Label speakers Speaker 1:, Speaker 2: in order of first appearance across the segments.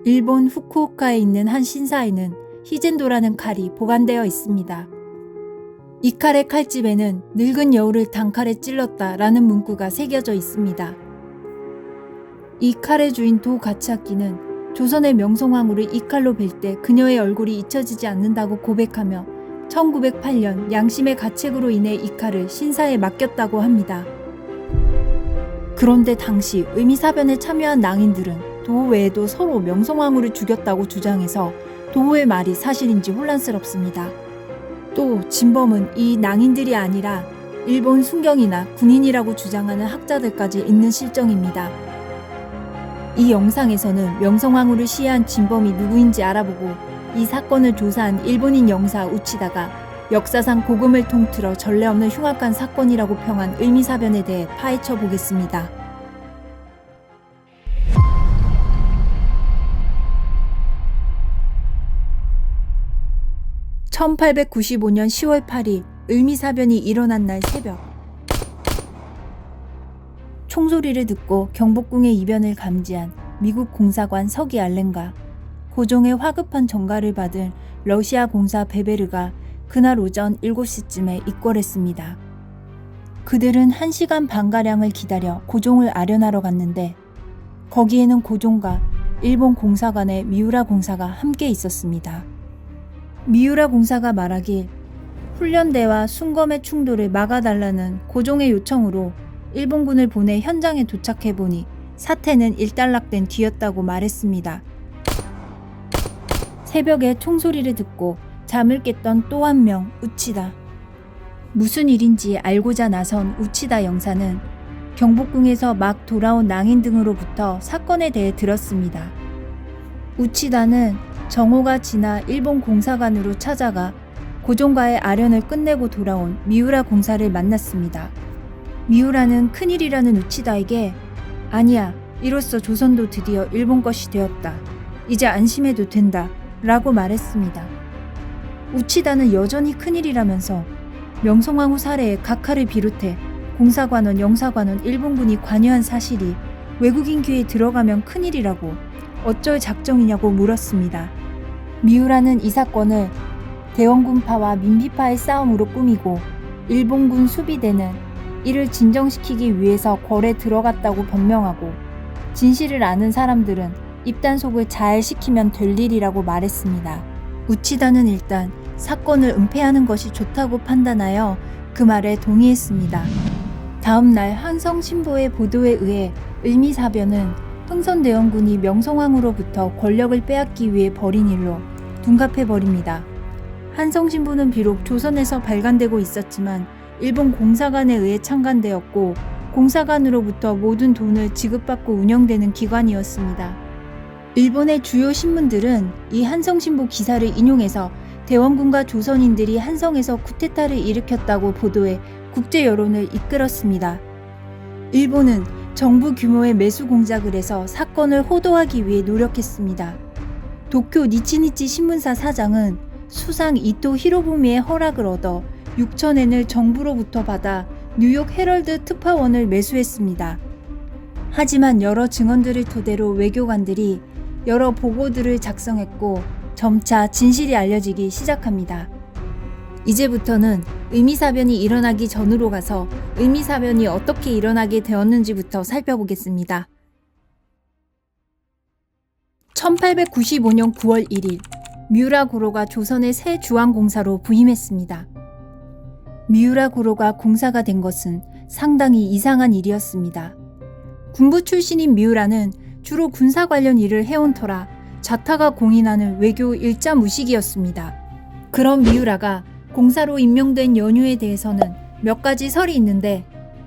Speaker 1: 일본 후쿠오카에 있는 한 신사에는 히젠도라는 칼이 보관되어 있습니다. 이 칼의 칼집에는 늙은 여우를 단칼에 찔렀다 라는 문구가 새겨져 있습니다. 이 칼의 주인 도가츠아키는 조선의 명성황후를 이 칼로 벨 때 그녀의 얼굴이 잊혀지지 않는다고 고백하며 1908년 양심의 가책으로 인해 이 칼을 신사에 맡겼다고 합니다. 그런데 당시 의미사변에 참여한 낭인들은 도호 외에도 서로 명성황후를 죽였다고 주장해서 도호의 말이 사실인지 혼란스럽습니다. 또 진범은 이 낭인들이 아니라 일본 순경이나 군인이라고 주장하는 학자들까지 있는 실정입니다. 이 영상에서는 명성황후를 시해한 진범이 누구인지 알아보고 이 사건을 조사한 일본인 영사 우치다가 역사상 고금을 통틀어 전례 없는 흉악한 사건이라고 평한 의미사변에 대해 파헤쳐 보겠습니다. (1895년 10월 8일) 의미사변이 일어난 날 새벽, 총소리를 듣고 경복궁의 이변을 감지한 미국 공사관 서기 알렌과 고종의 화급한 전가를 받은 러시아 공사 베베르가 그날 오전 7시쯤에 입궐했습니다. 그들은 1시간 반가량을 기다려 고종을 아련하러 갔는데 거기에는 고종과 일본 공사관의 미우라 공사가 함께 있었습니다. 미우라 공사가 말하길 훈련대와 순검의 충돌을 막아달라는 고종의 요청으로 일본군을 보내 현장에 도착해보니 사태는 일단락된 뒤였다고 말했습니다. 새벽에 총소리를 듣고 잠을 깼던 또 한 명 우치다. 무슨 일인지 알고자 나선 우치다 영사는 경복궁에서 막 돌아온 낭인 등으로부터 사건에 대해 들었습니다. 우치다는 정오가 지나 일본 공사관으로 찾아가 고종과의 아련을 끝내고 돌아온 미우라 공사를 만났습니다. 미우라는 큰일이라는 우치다에게 아니야, 이로써 조선도 드디어 일본 것이 되었다. 이제 안심해도 된다. 라고 말했습니다. 우치다는 여전히 큰일이라면서 명성황후 살해에 각하를 비롯해 공사관원, 영사관원, 일본군이 관여한 사실이 외국인 귀에 들어가면 큰일이라고 어쩔 작정이냐고 물었습니다. 미우라는 이 사건을 대원군파와 민비파의 싸움으로 꾸미고 일본군 수비대는 이를 진정시키기 위해서 궐에 들어갔다고 변명하고 진실을 아는 사람들은 입단속을 잘 시키면 될 일이라고 말했습니다. 우치다는 일단 사건을 은폐하는 것이 좋다고 판단하여 그 말에 동의했습니다. 다음 날 한성신보의 보도에 의해 의미사변은 흥선대원군이 명성황후로부터 권력을 빼앗기 위해 벌인 일로 둔갑해버립니다. 한성신보는 비록 조선에서 발간되고 있었지만 일본 공사관에 의해 창간되었고 공사관으로부터 모든 돈을 지급받고 운영되는 기관이었습니다. 일본의 주요 신문들은 이 한성신보 기사를 인용해서 대원군과 조선인들이 한성에서 쿠데타를 일으켰다고 보도해 국제 여론을 이끌었습니다. 일본은 정부 규모의 매수 공작을 해서 사건을 호도하기 위해 노력했습니다. 도쿄 니치니치 신문사 사장은 수상 이토 히로부미의 허락을 얻어 6,000엔을 정부로부터 받아 뉴욕 헤럴드 특파원을 매수했습니다. 하지만 여러 증언들을 토대로 외교관들이 여러 보고들을 작성했고 점차 진실이 알려지기 시작합니다. 이제부터는 의미사변이 일어나기 전으로 가서 의미사변이 어떻게 일어나게 되었는지부터 살펴보겠습니다. 1895년 9월 1일 미우라 고로가 조선의 새 주황공사로 부임했습니다. 미우라 고로가 공사가 된 것은 상당히 이상한 일이었습니다. 군부 출신인 미우라는 주로 군사 관련 일을 해온 터라 자타가 공인하는 외교 일자무식이었습니다. 그런 미우라가 공사로 임명된 연유에 대해서는 몇 가지 설이 있는데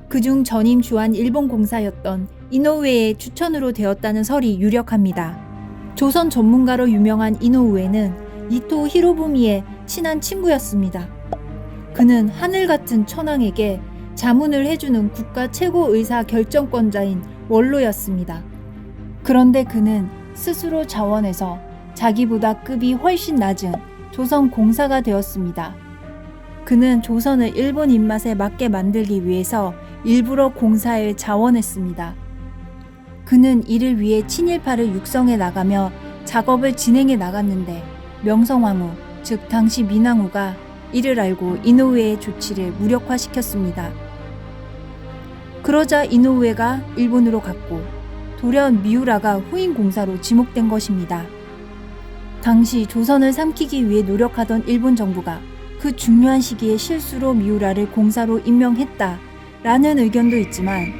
Speaker 1: 그중 전임 주한 일본 공사였던 이노우에의 추천으로 되었다는 설이 유력합니다. 조선 전문가로 유명한 이노우에는 이토 히로부미의 친한 친구였습니다. 그는 하늘 같은 천황에게 자문을 해주는 국가 최고 의사 결정권자인 원로였습니다. 그런데 그는 스스로 자원해서 자기보다 급이 훨씬 낮은 조선 공사가 되었습니다. 그는 조선을 일본 입맛에 맞게 만들기 위해서 일부러 공사에 자원했습니다. 그는 이를 위해 친일파를 육성해 나가며 작업을 진행해 나갔는데 명성황후, 즉 당시 민왕후가 이를 알고 이노우에의 조치를 무력화시켰습니다. 그러자 이노우에가 일본으로 갔고 돌연 미우라가 후임 공사로 지목된 것입니다. 당시 조선을 삼키기 위해 노력하던 일본 정부가 그 중요한 시기에 실수로 미우라를 공사로 임명했다라는 의견도 있지만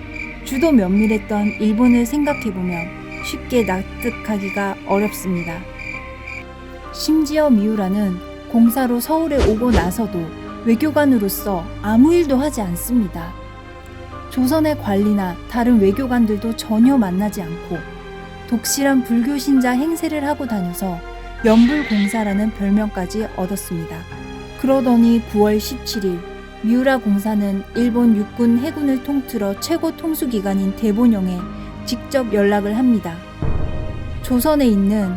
Speaker 1: 주도 면밀했던 일본을 생각해보면 쉽게 납득하기가 어렵습니다. 심지어 미우라는 공사로 서울에 오고 나서도 외교관으로서 아무 일도 하지 않습니다. 조선의 관리나 다른 외교관들도 전혀 만나지 않고 독실한 불교 신자 행세를 하고 다녀서 연불공사라는 별명까지 얻었습니다. 그러더니 9월 17일 미우라 공사는 일본 육군 해군을 통틀어 최고 통수기관인 대본영에 직접 연락을 합니다. 조선에 있는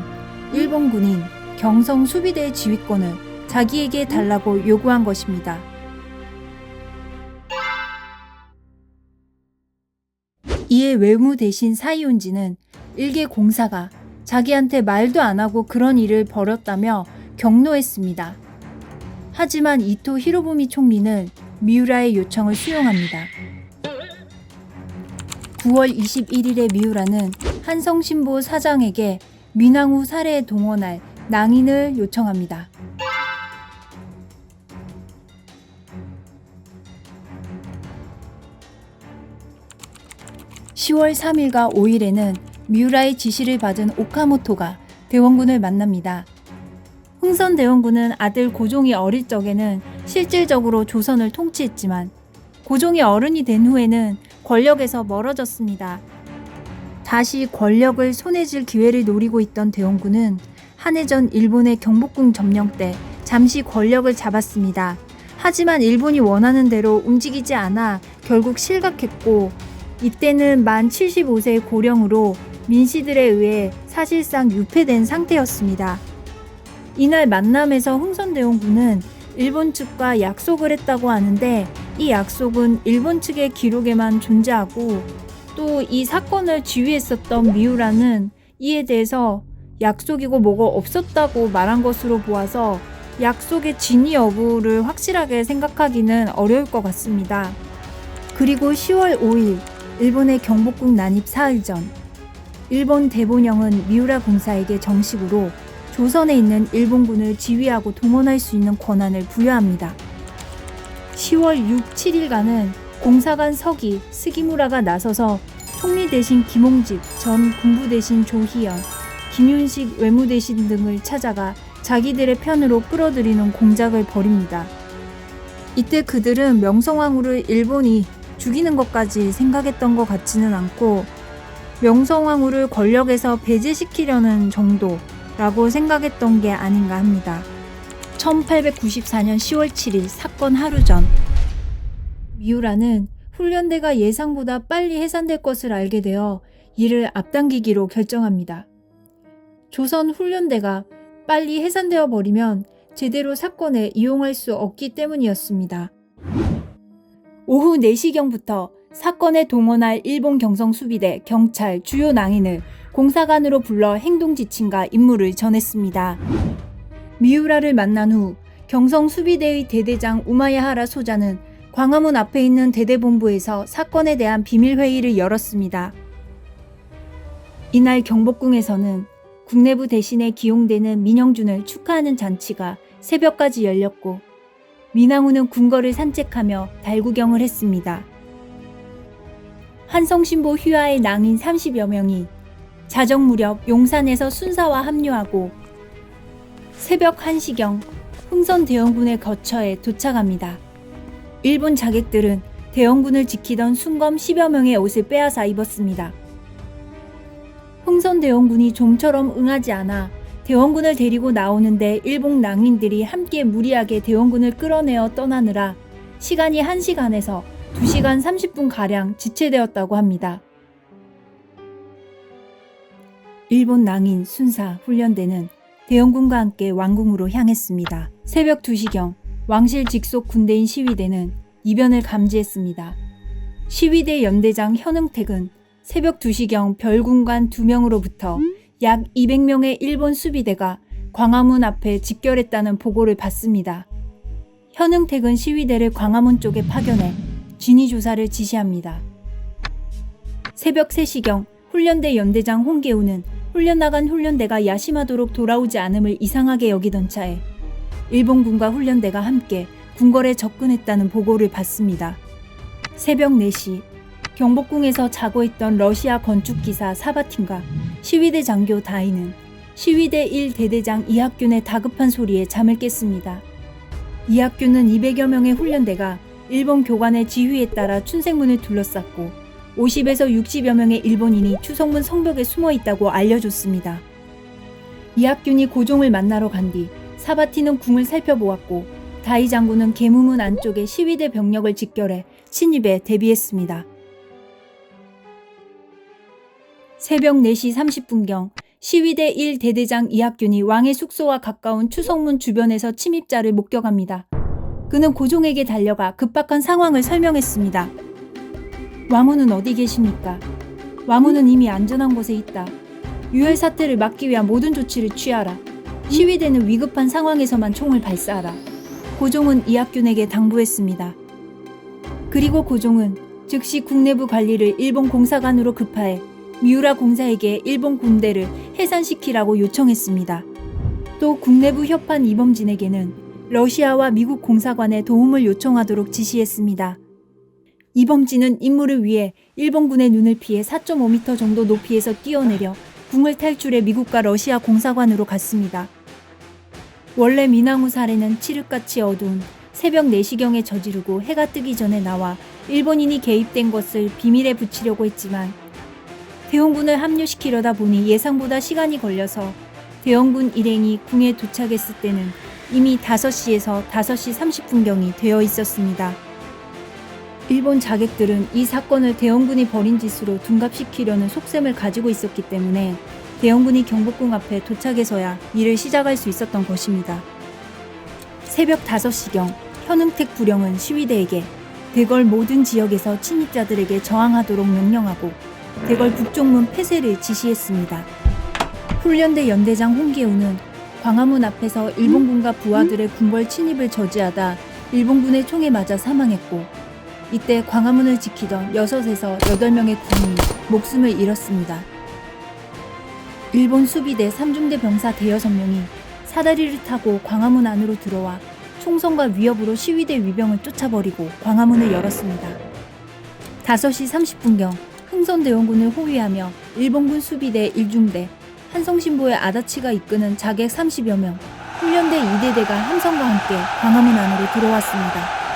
Speaker 1: 일본 군인 경성 수비대의 지휘권을 자기에게 달라고 요구한 것입니다. 이에 외무 대신 사이온지는 일개 공사가 자기한테 말도 안 하고 그런 일을 벌였다며 경로했습니다. 하지만 이토 히로부미 총리는 미우라의 요청을 수용합니다. 9월 21일에 미우라는 한성신보 사장에게 민왕후 살해에 동원할 낭인을 요청합니다. (10월 3일과 5일에는) 미우라의 지시를 받은 오카모토가 대원군을 만납니다. 흥선 대원군은 아들 고종이 어릴 적에는 실질적으로 조선을 통치했지만 고종이 어른이 된 후에는 권력에서 멀어졌습니다. 다시 권력을 손에 쥘 기회를 노리고 있던 대원군은 한 해 전 일본의 경복궁 점령 때 잠시 권력을 잡았습니다. 하지만 일본이 원하는 대로 움직이지 않아 결국 실각했고 이때는 만 75세의 고령으로 민씨들에 의해 사실상 유폐된 상태였습니다. 이날 만남에서 흥선대원군은 일본 측과 약속을 했다고 하는데 이 약속은 일본 측의 기록에만 존재하고 또 이 사건을 지휘했었던 미우라는 이에 대해서 약속이고 뭐가 없었다고 말한 것으로 보아서 약속의 진위 여부를 확실하게 생각하기는 어려울 것 같습니다. 그리고 10월 5일 일본의 경복궁 난입 사흘 전 일본 대본영은 미우라 공사에게 정식으로 조선에 있는 일본군을 지휘하고 동원할 수 있는 권한을 부여합니다. 10월 6, 7일간은 공사관 서기 스기무라가 나서서 총리 대신 김홍집, 전 군부 대신 조희연, 김윤식 외무대신 등을 찾아가 자기들의 편으로 끌어들이는 공작을 벌입니다. 이때 그들은 명성황후를 일본이 죽이는 것까지 생각했던 것 같지는 않고 명성황후를 권력에서 배제시키려는 정도라고 생각했던 게 아닌가 합니다. 1894년 10월 7일 사건 하루 전 미우라는 훈련대가 예상보다 빨리 해산될 것을 알게 되어 이를 앞당기기로 결정합니다. 조선 훈련대가 빨리 해산되어 버리면 제대로 사건에 이용할 수 없기 때문이었습니다. 오후 4시경부터 사건에 동원할 일본 경성수비대, 경찰, 주요 낭인을 공사관으로 불러 행동 지침과 임무를 전했습니다. 미우라를 만난 후 경성수비대의 대대장 우마야하라 소자는 광화문 앞에 있는 대대본부에서 사건에 대한 비밀회의를 열었습니다. 이날 경복궁에서는 국내부 대신에 기용되는 민영준을 축하하는 잔치가 새벽까지 열렸고 민왕후는 궁궐을 산책하며 달구경을 했습니다. 한성신보 휘하의 낭인 30여 명이 자정 무렵 용산에서 순사와 합류하고 새벽 1시경 흥선대원군의 거처에 도착합니다. 일본 자객들은 대원군을 지키던 순검 10여 명의 옷을 빼앗아 입었습니다. 흥선대원군이 좀처럼 응하지 않아 대원군을 데리고 나오는데 일본 낭인들이 함께 무리하게 대원군을 끌어내어 떠나느라 시간이 1시간에서 2시간 30분가량 지체되었다고 합니다. 일본 낭인, 순사, 훈련대는 대원군과 함께 왕궁으로 향했습니다. 새벽 2시경 왕실 직속 군대인 시위대는 이변을 감지했습니다. 시위대 연대장 현응택은 새벽 2시경 별군관 2명으로부터 약 200명의 일본 수비대가 광화문 앞에 집결했다는 보고를 받습니다. 현응택은 시위대를 광화문 쪽에 파견해 진위 조사를 지시합니다. 새벽 3시경 훈련대 연대장 홍계우는 훈련 나간 훈련대가 야심하도록 돌아오지 않음을 이상하게 여기던 차에 일본군과 훈련대가 함께 궁궐에 접근했다는 보고를 받습니다. 새벽 4시 경복궁에서 자고 있던 러시아 건축기사 사바틴과 시위대 장교 다이는 시위대 1대대장 이학균의 다급한 소리에 잠을 깼습니다. 이학균은 200여 명의 훈련대가 일본 교관의 지휘에 따라 춘색문을 둘러쌌고 50에서 60여 명의 일본인이 추성문 성벽에 숨어 있다고 알려줬습니다. 이학균이 고종을 만나러 간 뒤 사바틴은 궁을 살펴보았고 다이 장군은 계무문 안쪽에 시위대 병력을 직결해 침입에 대비했습니다. 새벽 4시 30분경 시위대 1대대장 이학균이 왕의 숙소와 가까운 추성문 주변에서 침입자를 목격합니다. 그는 고종에게 달려가 급박한 상황을 설명했습니다. 왕후는 어디 계십니까? 왕후는 이미 안전한 곳에 있다. 유혈 사태를 막기 위한 모든 조치를 취하라. 시위대는 위급한 상황에서만 총을 발사하라. 고종은 이학균에게 당부했습니다. 그리고 고종은 즉시 국내부 관리를 일본 공사관으로 급파해 미우라 공사에게 일본 군대를 해산시키라고 요청했습니다. 또 국내부 협판 이범진에게는 러시아와 미국 공사관의 도움을 요청하도록 지시했습니다. 이범진은 임무를 위해 일본군의 눈을 피해 4.5m 정도 높이에서 뛰어내려 궁을 탈출해 미국과 러시아 공사관으로 갔습니다. 원래 민항우 살해는 칠흑같이 어두운 새벽 4시경에 저지르고 해가 뜨기 전에 나와 일본인이 개입된 것을 비밀에 붙이려고 했지만 대원군을 합류시키려다 보니 예상보다 시간이 걸려서 대원군 일행이 궁에 도착했을 때는 이미 5시에서 5시 30분경이 되어 있었습니다. 일본 자객들은 이 사건을 대원군이 벌인 짓으로 둔갑시키려는 속셈을 가지고 있었기 때문에 대원군이 경복궁 앞에 도착해서야 일을 시작할 수 있었던 것입니다. 새벽 5시경 현응택 부령은 시위대에게 대궐 모든 지역에서 침입자들에게 저항하도록 명령하고 대궐 북쪽문 폐쇄를 지시했습니다. 훈련대 연대장 홍계우는 광화문 앞에서 일본군과 부하들의 궁궐 침입을 저지하다 일본군의 총에 맞아 사망했고 이때 광화문을 지키던 6에서 8명의 군인이 목숨을 잃었습니다. 일본 수비대 3중대 병사 대여섯 명이 사다리를 타고 광화문 안으로 들어와 총성과 위협으로 시위대 위병을 쫓아버리고 광화문을 열었습니다. 5시 30분경 흥선대원군을 호위하며 일본군 수비대 1중대 한성신보의 아다치가 이끄는 자객 30여 명, 훈련대 2대대가 함성과 함께 광화문 안으로 들어왔습니다.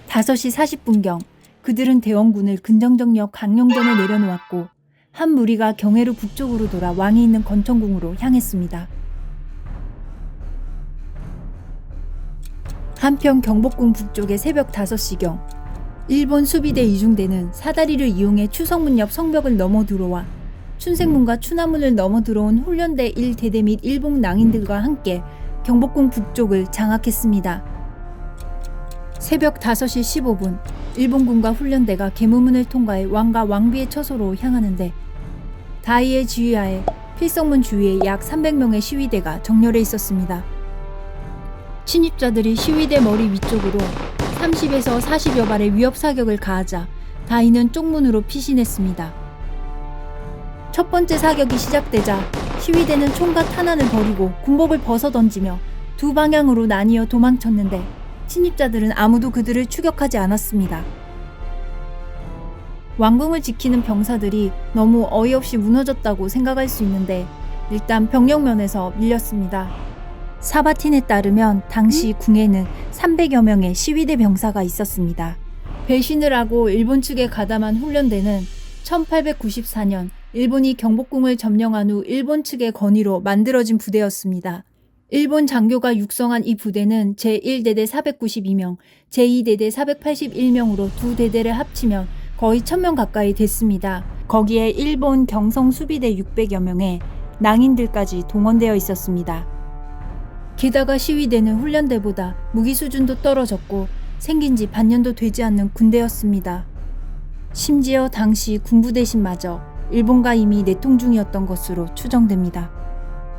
Speaker 1: 5시 40분경 그들은 대원군을 근정정역 강령전에 내려놓았고 한 무리가 경회로 북쪽으로 돌아 왕이 있는 건천궁으로 향했습니다. 한편 경복궁 북쪽의 새벽 5시경 일본 수비대 2중대는 사다리를 이용해 추성문 옆 성벽을 넘어 들어와 춘색문과 추나문을 넘어 들어온 훈련대 1대대 및 일본 낭인들과 함께 경복궁 북쪽을 장악했습니다. 새벽 5시 15분 일본군과 훈련대가 계무문을 통과해 왕과 왕비의 처소로 향하는데 다이의 지휘하에 필성문 주위에 약 300명의 시위대가 정렬해 있었습니다. 침입자들이 시위대 머리 위쪽으로 30에서 40여 발의 위협 사격을 가하자 다이는 쪽문으로 피신했습니다. 첫 번째 사격이 시작되자 시위대는 총과 탄환을 버리고 군복을 벗어던지며 두 방향으로 나뉘어 도망쳤는데 침입자들은 아무도 그들을 추격하지 않았습니다. 왕궁을 지키는 병사들이 너무 어이없이 무너졌다고 생각할 수 있는데 일단 병력면에서 밀렸습니다. 사바틴에 따르면 당시 궁에는 300여 명의 시위대 병사가 있었습니다. 배신을 하고 일본 측에 가담한 훈련대는 1894년 일본이 경복궁을 점령한 후 일본 측의 건의로 만들어진 부대였습니다. 일본 장교가 육성한 이 부대는 제1대대 492명, 제2대대 481명으로 두 대대를 합치면 거의 1000명 가까이 됐습니다. 거기에 일본 경성 수비대 600여 명의 낭인들까지 동원되어 있었습니다. 게다가 시위대는 훈련대보다 무기 수준도 떨어졌고 생긴 지 반년도 되지 않는 군대였습니다. 심지어 당시 군부대신마저 일본과 이미 내통 중이었던 것으로 추정됩니다.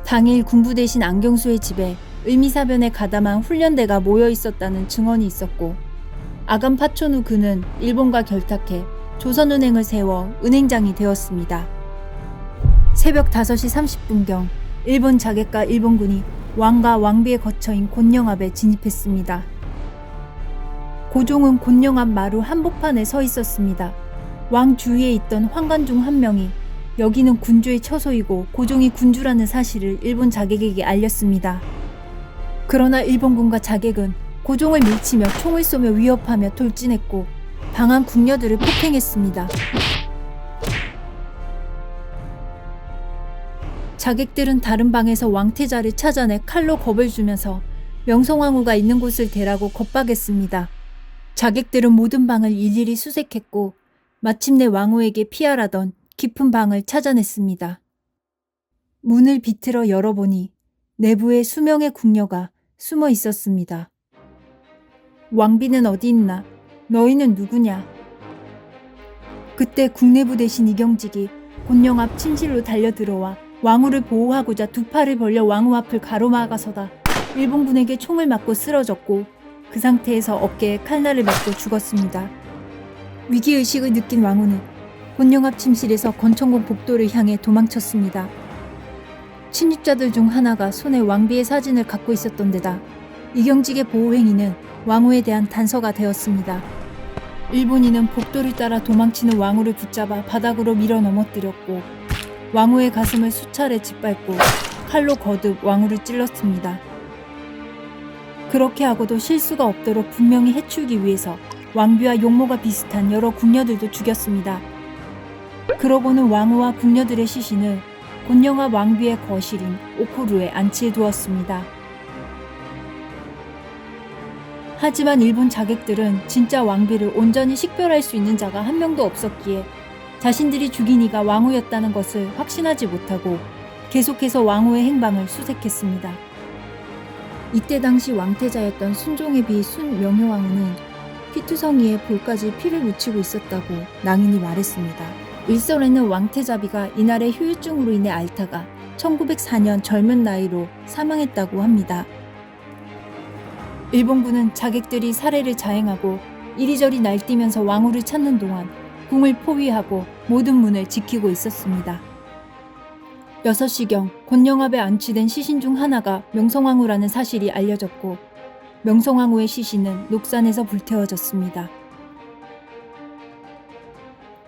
Speaker 1: 당일 군부 대신 안경수의 집에 을미사변에 가담한 훈련대가 모여 있었다는 증언이 있었고, 아간 파촌 후 그는 일본과 결탁해 조선은행을 세워 은행장이 되었습니다. 새벽 5시 30분경 일본 자객과 일본군이 왕과 왕비의 거처인 곤령 앞에 진입했습니다. 고종은 곤령 앞 마루 한복판에 서 있었습니다. 왕 주위에 있던 환관 중 한 명이 여기는 군주의 처소이고 고종이 군주라는 사실을 일본 자객에게 알렸습니다. 그러나 일본군과 자객은 고종을 밀치며 총을 쏘며 위협하며 돌진했고 방한 궁녀들을 폭행했습니다. 자객들은 다른 방에서 왕태자를 찾아내 칼로 겁을 주면서 명성황후가 있는 곳을 대라고 겁박했습니다. 자객들은 모든 방을 일일이 수색했고 마침내 왕후에게 피하라던 깊은 방을 찾아냈습니다. 문을 비틀어 열어보니 내부에 수명의 궁녀가 숨어 있었습니다. 왕비는 어디 있나? 너희는 누구냐? 그때 국내부 대신 이경직이 곤령 앞 침실로 달려들어와 왕후를 보호하고자 두 팔을 벌려 왕후 앞을 가로막아서다 일본군에게 총을 맞고 쓰러졌고 그 상태에서 어깨에 칼날을 맞고 죽었습니다. 위기의식을 느낀 왕후는 곤령 앞 침실에서 권총공 복도를 향해 도망쳤습니다. 침입자들 중 하나가 손에 왕비의 사진을 갖고 있었던 데다 이경직의 보호행위는 왕후에 대한 단서가 되었습니다. 일본인은 복도를 따라 도망치는 왕후를 붙잡아 바닥으로 밀어 넘어뜨렸고 왕후의 가슴을 수차례 짓밟고 칼로 거듭 왕후를 찔렀습니다. 그렇게 하고도 실수가 없도록 분명히 해치우기 위해서 왕비와 용모가 비슷한 여러 궁녀들도 죽였습니다. 그러고는 왕후와 궁녀들의 시신을 곤령 앞 왕비의 거실인 오코루에 안치해 두었습니다. 하지만 일본 자객들은 진짜 왕비를 온전히 식별할 수 있는 자가 한 명도 없었기에 자신들이 죽인 이가 왕후였다는 것을 확신하지 못하고 계속해서 왕후의 행방을 수색했습니다. 이때 당시 왕태자였던 순종의 비 순명효왕후는 피투성이에 볼까지 피를 묻히고 있었다고 낭인이 말했습니다. 일설에는 왕태자비가 이날의 후유증으로 인해 앓다가 1904년 젊은 나이로 사망했다고 합니다. 일본군은 자객들이 살해를 자행하고 이리저리 날뛰면서 왕후를 찾는 동안 궁을 포위하고 모든 문을 지키고 있었습니다. 6시경 곤령 앞에 안치된 시신 중 하나가 명성황후라는 사실이 알려졌고 명성황후의 시신은 녹산에서 불태워졌습니다.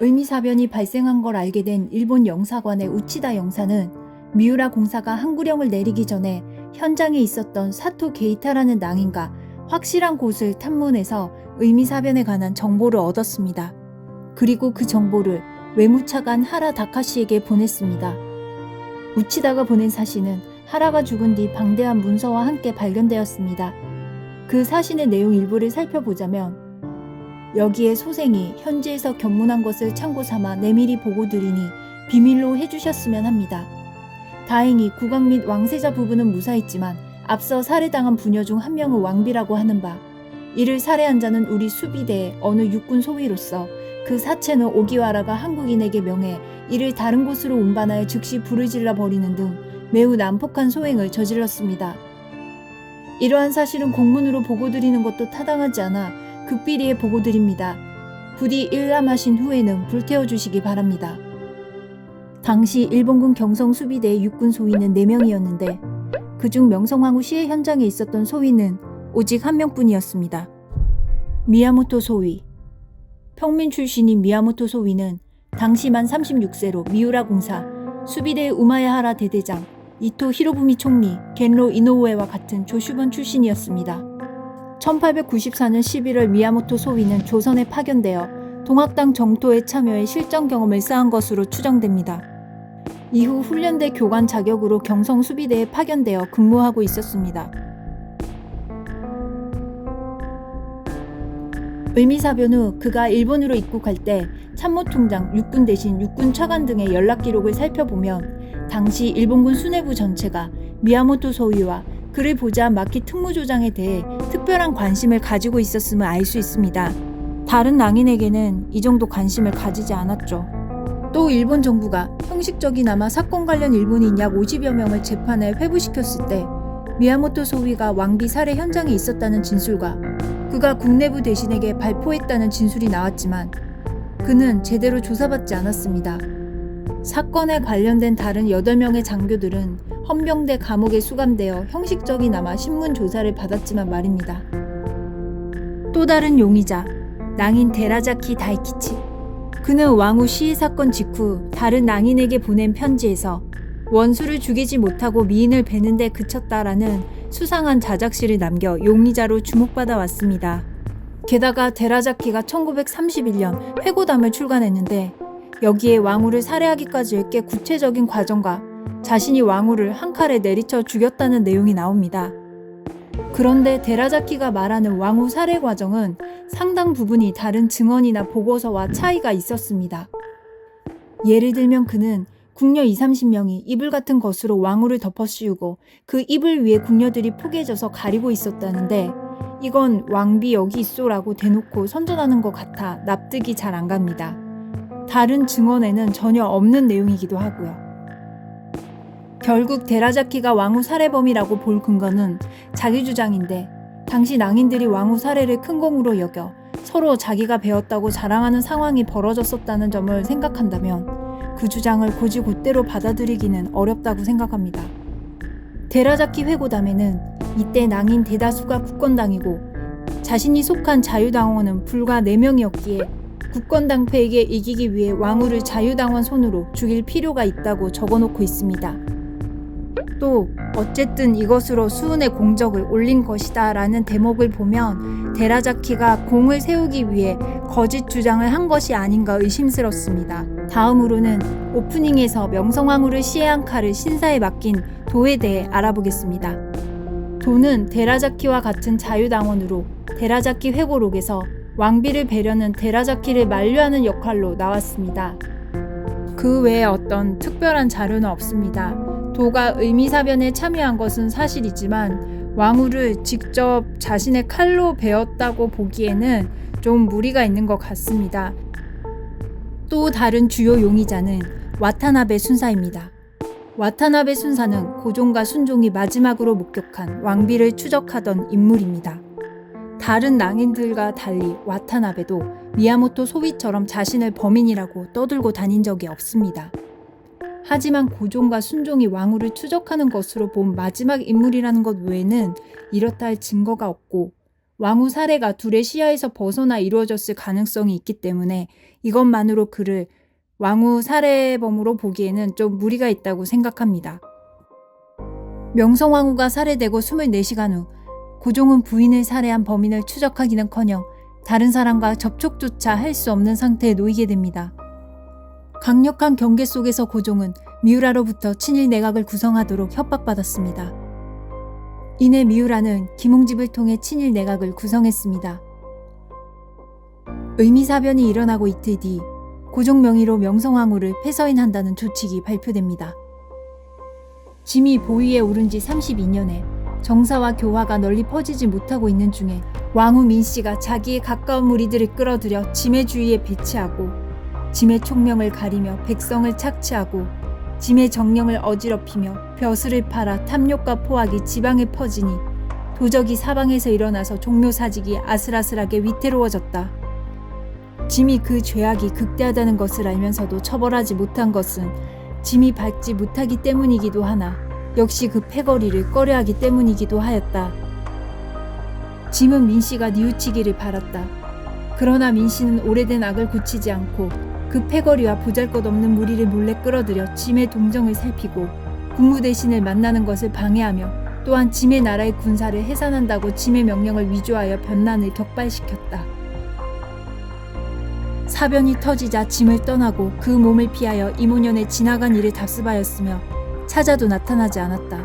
Speaker 1: 을미사변이 발생한 걸 알게 된 일본 영사관의 우치다 영사는 미우라 공사가 항구령을 내리기 전에 현장에 있었던 사토 게이타라는 낭인과 확실한 곳을 탐문해서 을미사변에 관한 정보를 얻었습니다. 그리고 그 정보를 외무차관 하라 다카시에게 보냈습니다. 우치다가 보낸 사신은 하라가 죽은 뒤 방대한 문서와 함께 발견되었습니다. 그 사신의 내용 일부를 살펴보자면 여기에 소생이 현지에서 견문한 것을 참고 삼아 내밀히 보고드리니 비밀로 해주셨으면 합니다. 다행히 국왕 및 왕세자 부부는 무사했지만 앞서 살해당한 부녀 중 한 명은 왕비라고 하는 바 이를 살해한 자는 우리 수비대의 어느 육군 소위로서 그 사체는 오기와라가 한국인에게 명해 이를 다른 곳으로 운반하여 즉시 불을 질러 버리는 등 매우 난폭한 소행을 저질렀습니다. 이러한 사실은 공문으로 보고드리는 것도 타당하지 않아 극비리에 보고드립니다. 부디 일람하신 후에는 불태워주시기 바랍니다. 당시 일본군 경성 수비대의 육군 소위는 4명이었는데 그중 명성황후 시해 현장에 있었던 소위는 오직 한 명뿐이었습니다. 미야모토 소위. 평민 출신인 미야모토 소위는 당시 만 36세로 미우라 공사, 수비대의 우마야하라 대대장, 이토 히로부미 총리, 겐로 이노우에와 같은 조슈번 출신이었습니다. 1894년 11월 미야모토 소위는 조선에 파견되어 동학당 정토에 참여해 실전 경험을 쌓은 것으로 추정됩니다. 이후 훈련대 교관 자격으로 경성 수비대에 파견되어 근무하고 있었습니다. 을미사변 후 그가 일본으로 입국할 때 참모총장, 육군 대신 육군 차관 등의 연락 기록을 살펴보면 당시 일본군 수뇌부 전체가 미야모토 소위와 그를 보좌한 마키 특무조장에 대해 특별한 관심을 가지고 있었음을 알 수 있습니다. 다른 낭인에게는 이 정도 관심을 가지지 않았죠. 또 일본 정부가 형식적이나마 사건 관련 일본인 약 50여 명을 재판에 회부시켰을 때 미야모토 소위가 왕비 살해 현장에 있었다는 진술과 그가 국내부 대신에게 발포했다는 진술이 나왔지만 그는 제대로 조사받지 않았습니다. 사건에 관련된 다른 8명의 장교들은 헌병대 감옥에 수감되어 형식적이나마 신문 조사를 받았지만 말입니다. 또 다른 용의자, 낭인 데라자키 다이키치. 그는 왕후 시위 사건 직후 다른 낭인에게 보낸 편지에서 원수를 죽이지 못하고 미인을 베는데 그쳤다라는 수상한 자작시를 남겨 용의자로 주목받아 왔습니다. 게다가 데라자키가 1931년 회고담을 출간했는데 여기에 왕후를 살해하기까지의 꽤 구체적인 과정과 자신이 왕후를 한 칼에 내리쳐 죽였다는 내용이 나옵니다. 그런데 데라자키가 말하는 왕후 살해 과정은 상당 부분이 다른 증언이나 보고서와 차이가 있었습니다. 예를 들면 그는 궁녀 20-30명이 이불 같은 것으로 왕후를 덮어씌우고 그 이불 위에 궁녀들이 포개져서 가리고 있었다는데 이건 왕비 여기 있소라고 대놓고 선전하는 것 같아 납득이 잘 안 갑니다. 다른 증언에는 전혀 없는 내용이기도 하고요. 결국 데라자키가 왕후 살해범이라고 볼 근거는 자기 주장인데 당시 낭인들이 왕후 살해를 큰 공으로 여겨 서로 자기가 배웠다고 자랑하는 상황이 벌어졌었다는 점을 생각한다면 그 주장을 곧이곧대로 받아들이기는 어렵다고 생각합니다. 데라자키 회고담에는 이때 낭인 대다수가 국권당이고 자신이 속한 자유당원은 불과 4명이었기에 국권당패에게 이기기 위해 왕후를 자유당원 손으로 죽일 필요가 있다고 적어놓고 있습니다. 또 어쨌든 이것으로 수훈의 공적을 올린 것이다 라는 대목을 보면 데라자키가 공을 세우기 위해 거짓 주장을 한 것이 아닌가 의심스럽습니다. 다음으로는 오프닝에서 명성황후를 시해한 칼을 신사에 맡긴 도에 대해 알아보겠습니다. 도는 데라자키와 같은 자유당원으로 데라자키 회고록에서 왕비를 배려는 데라자키를 만류하는 역할로 나왔습니다. 그 외에 어떤 특별한 자료는 없습니다. 도가 의미사변에 참여한 것은 사실이지만 왕후를 직접 자신의 칼로 베었다고 보기에는 좀 무리가 있는 것 같습니다. 또 다른 주요 용의자는 와타나베 순사입니다. 와타나베 순사는 고종과 순종이 마지막으로 목격한 왕비를 추적하던 인물입니다. 다른 낭인들과 달리 와타나베도 미야모토 소위처럼 자신을 범인이라고 떠들고 다닌 적이 없습니다. 하지만 고종과 순종이 왕후를 추적하는 것으로 본 마지막 인물이라는 것 외에는 이렇다 할 증거가 없고 왕후 살해가 둘의 시야에서 벗어나 이루어졌을 가능성이 있기 때문에 이것만으로 그를 왕후 살해범으로 보기에는 좀 무리가 있다고 생각합니다. 명성황후가 살해되고 24시간 후 고종은 부인을 살해한 범인을 추적하기는커녕 다른 사람과 접촉조차 할 수 없는 상태에 놓이게 됩니다. 강력한 경계 속에서 고종은 미우라로부터 친일 내각을 구성하도록 협박받았습니다. 이내 미우라는 김홍집을 통해 친일 내각을 구성했습니다. 의미사변이 일어나고 이틀 뒤 고종 명의로 명성황후를 폐서인한다는 조칙이 발표됩니다. 짐이 보위에 오른 지 32년에 정사와 교화가 널리 퍼지지 못하고 있는 중에 왕후 민씨가 자기의 가까운 무리들을 끌어들여 짐의 주위에 배치하고 짐의 총명을 가리며 백성을 착취하고 짐의 정령을 어지럽히며 벼슬을 팔아 탐욕과 포악이 지방에 퍼지니 도적이 사방에서 일어나서 종묘사직이 아슬아슬하게 위태로워졌다. 짐이 그 죄악이 극대하다는 것을 알면서도 처벌하지 못한 것은 짐이 밟지 못하기 때문이기도 하나 역시 그 패거리를 꺼려하기 때문이기도 하였다. 짐은 민씨가 뉘우치기를 바랐다. 그러나 민씨는 오래된 악을 고치지 않고 그 패거리와 보잘것없는 무리를 몰래 끌어들여 짐의 동정을 살피고 국무 대신을 만나는 것을 방해하며 또한 짐의 나라의 군사를 해산한다고 짐의 명령을 위조하여 변난을 격발시켰다. 사변이 터지자 짐을 떠나고 그 몸을 피하여 이모년에 지나간 일을 답습하였으며 찾아도 나타나지 않았다.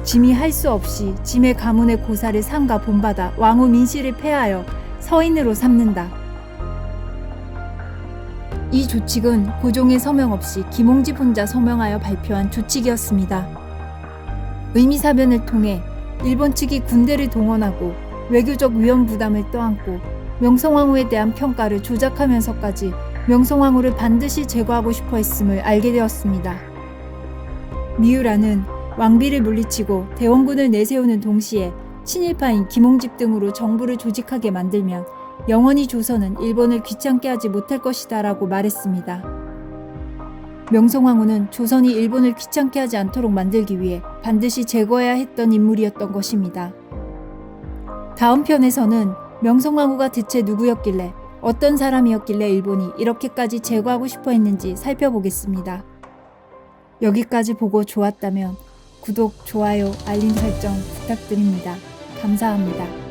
Speaker 1: 짐이 할 수 없이 짐의 가문의 고사를 삼가 본받아 왕후 민씨를 폐하여 서인으로 삼는다. 이 조칙은 고종의 서명 없이 김홍집 혼자 서명하여 발표한 조칙이었습니다. 의미사변을 통해 일본 측이 군대를 동원하고 외교적 위험 부담을 떠안고 명성황후에 대한 평가를 조작하면서까지 명성황후를 반드시 제거하고 싶어 했음을 알게 되었습니다. 미우라는 왕비를 물리치고 대원군을 내세우는 동시에 친일파인 김홍집 등으로 정부를 조직하게 만들면 영원히 조선은 일본을 귀찮게 하지 못할 것이다 라고 말했습니다. 명성황후는 조선이 일본을 귀찮게 하지 않도록 만들기 위해 반드시 제거해야 했던 인물이었던 것입니다. 다음 편에서는 명성황후가 대체 누구였길래, 어떤 사람이었길래 일본이 이렇게까지 제거하고 싶어 했는지 살펴보겠습니다. 여기까지 보고 좋았다면 구독, 좋아요, 알림 설정 부탁드립니다. 감사합니다.